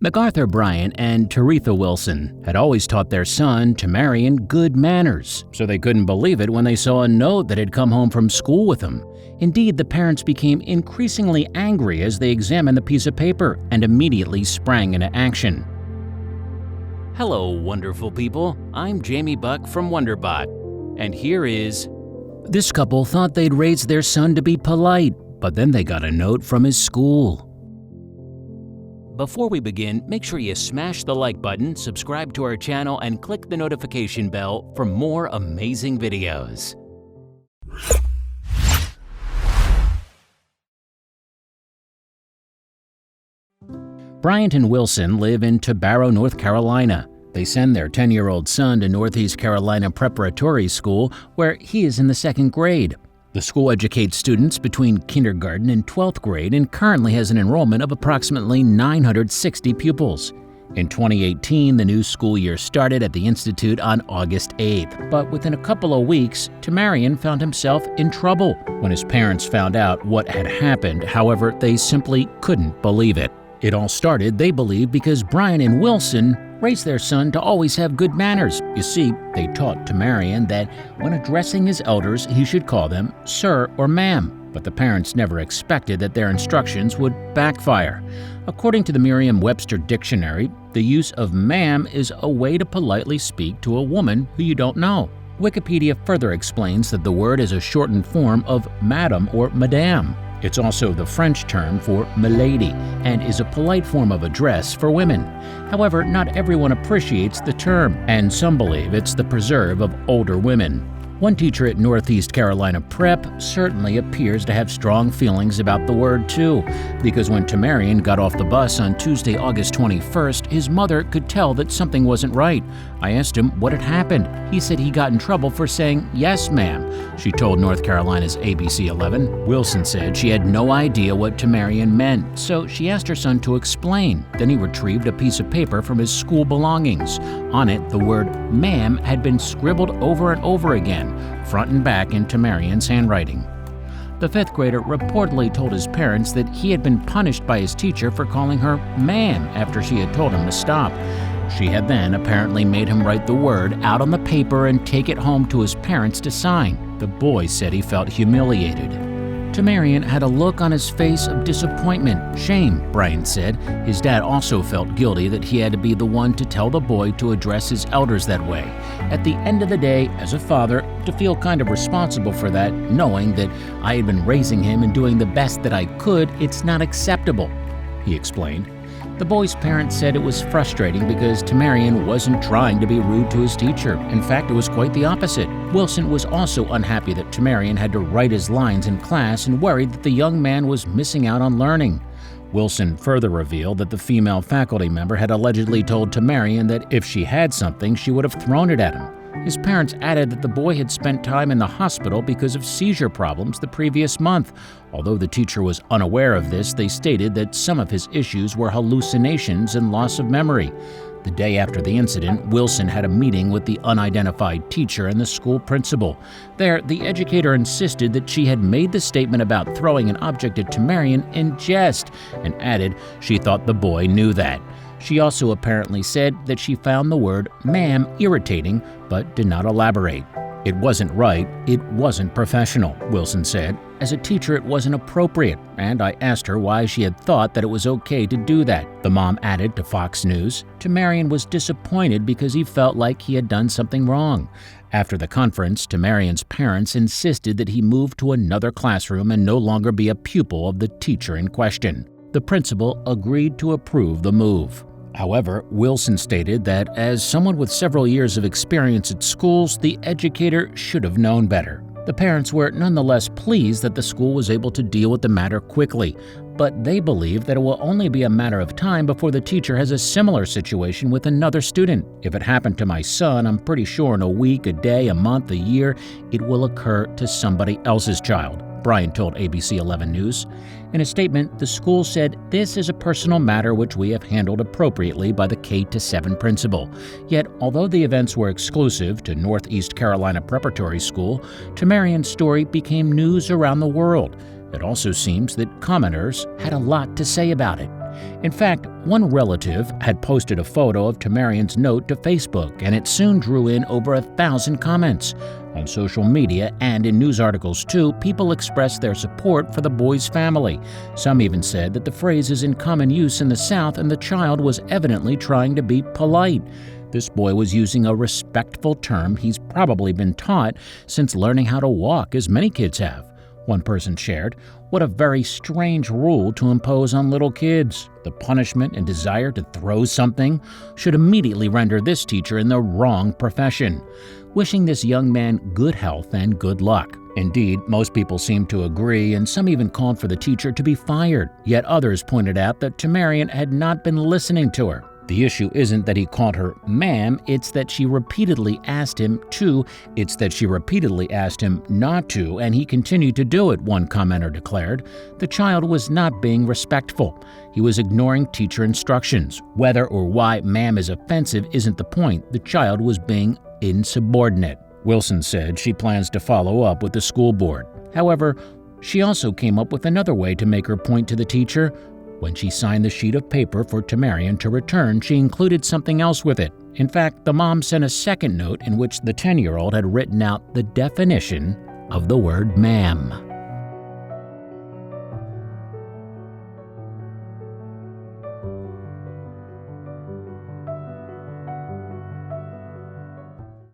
McArthur Bryant and Teretha Wilson had always taught their son, Tamarion, good manners, so they couldn't believe it when they saw a note that had come home from school with him. Indeed, the parents became increasingly angry as they examined the piece of paper and immediately sprang into action. Hello, wonderful people. I'm Jamie Buck from WonderBot, and here is... This couple thought they'd raised their son to be polite, but then they got a note from his school. Before we begin, make sure you smash the like button, subscribe to our channel, and click the notification bell for more amazing videos. Bryant and Wilson live in Tamarion, North Carolina. They send their 10-year-old son to Northeast Carolina Preparatory School, where he is in the 2nd grade. The school educates students between kindergarten and 12th grade and currently has an enrollment of approximately 960 pupils. In 2018, the new school year started at the Institute on August 8th, but within a couple of weeks, Tamarion found himself in trouble. When his parents found out what had happened, however, they simply couldn't believe it. It all started, they believe, because Bryant and Wilson raised their son to always have good manners. You see, they taught Tamarion that when addressing his elders, he should call them sir or ma'am. But the parents never expected that their instructions would backfire. According to the Merriam-Webster dictionary, the use of ma'am is a way to politely speak to a woman who you don't know. Wikipedia further explains that the word is a shortened form of madam or madame. It's also the French term for milady and is a polite form of address for women. However, not everyone appreciates the term, and some believe it's the preserve of older women. One teacher at Northeast Carolina Prep certainly appears to have strong feelings about the word too, because when Tamarion got off the bus on Tuesday, August 21st, his mother could tell that something wasn't right. I asked him what had happened. He said he got in trouble for saying, "Yes, ma'am," she told North Carolina's ABC 11. Wilson said she had no idea what Tamarion meant, so she asked her son to explain. Then he retrieved a piece of paper from his school belongings. On it, the word ma'am had been scribbled over and over again, front and back in Tamarion's handwriting. The 5th grader reportedly told his parents that he had been punished by his teacher for calling her ma'am after she had told him to stop. She had then apparently made him write the word out on the paper and take it home to his parents to sign. The boy said he felt humiliated. Tamarion had a look on his face of disappointment, shame, Bryant said. His dad also felt guilty that he had to be the one to tell the boy to address his elders that way. At the end of the day, as a father, to feel kind of responsible for that, knowing that I had been raising him and doing the best that I could, it's not acceptable, he explained. The boy's parents said it was frustrating because Tamarion wasn't trying to be rude to his teacher. In fact, it was quite the opposite. Wilson was also unhappy that Tamarion had to write his lines in class and worried that the young man was missing out on learning. Wilson further revealed that the female faculty member had allegedly told Tamarion that if she had something, she would have thrown it at him. His parents added that the boy had spent time in the hospital because of seizure problems the previous month. Although the teacher was unaware of this, they stated that some of his issues were hallucinations and loss of memory. The day after the incident, Wilson had a meeting with the unidentified teacher and the school principal. There, the educator insisted that she had made the statement about throwing an object at Tamarion in jest and added she thought the boy knew that. She also apparently said that she found the word ma'am irritating, but did not elaborate. It wasn't right, it wasn't professional, Wilson said. As a teacher, it wasn't appropriate, and I asked her why she had thought that it was okay to do that. The mom added to Fox News, Tamarion was disappointed because he felt like he had done something wrong. After the conference, Tamarion's parents insisted that he move to another classroom and no longer be a pupil of the teacher in question. The principal agreed to approve the move. However, Wilson stated that as someone with several years of experience at schools, the educator should have known better. The parents were nonetheless pleased that the school was able to deal with the matter quickly, but they believe that it will only be a matter of time before the teacher has a similar situation with another student. If it happened to my son, I'm pretty sure in a week, a day, a month, a year, it will occur to somebody else's child, Bryant told ABC 11 News. In a statement, the school said, "This is a personal matter which we have handled appropriately by the K-7 principal." Yet, although the events were exclusive to Northeast Carolina Preparatory School, Tamarion's story became news around the world. It also seems that commenters had a lot to say about it. In fact, one relative had posted a photo of Tamarion's note to Facebook, and it soon drew in over 1,000 comments. On social media and in news articles too, people expressed their support for the boy's family. Some even said that the phrase is in common use in the South and the child was evidently trying to be polite. This boy was using a respectful term he's probably been taught since learning how to walk, as many kids have. One person shared, "What a very strange rule to impose on little kids. The punishment and desire to throw something should immediately render this teacher in the wrong profession," wishing this young man good health and good luck. Indeed, most people seemed to agree, and some even called for the teacher to be fired. Yet others pointed out that Tamarion had not been listening to her. The issue isn't that he called her ma'am, it's that she repeatedly asked him to. It's that she repeatedly asked him not to, and he continued to do it, one commenter declared. The child was not being respectful. He was ignoring teacher instructions. Whether or why ma'am is offensive isn't the point. The child was being insubordinate. Wilson said she plans to follow up with the school board. However, she also came up with another way to make her point to the teacher. When she signed the sheet of paper for Tamarion to return, she included something else with it. In fact, the mom sent a second note in which the 10-year-old had written out the definition of the word ma'am.